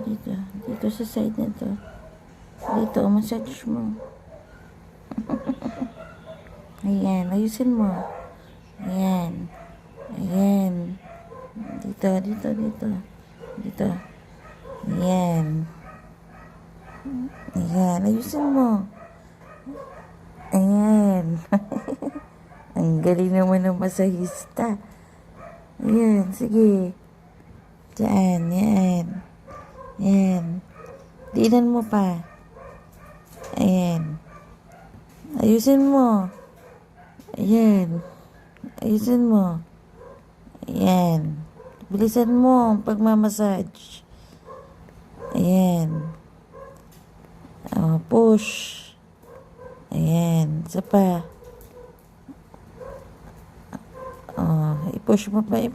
dito. Dito sa side na to. Dito, massage mo. Ayan, ayusin mo. Ayan. Ayan. Dito, dito, dito. Dito. Ayan. Ayan, ayusin mo. Ayan. Ang galing naman ng masahista. Ayan, sige. Diyan, yan. Ayan. Diinan mo pa. Ayan. Ayusin mo. Ayan. Ayusin mo. Ayan. Bilisan mo ang pagmamassage. Ayan. Oh, push. Ayan. Isa pa. Oh, i-push mo pa.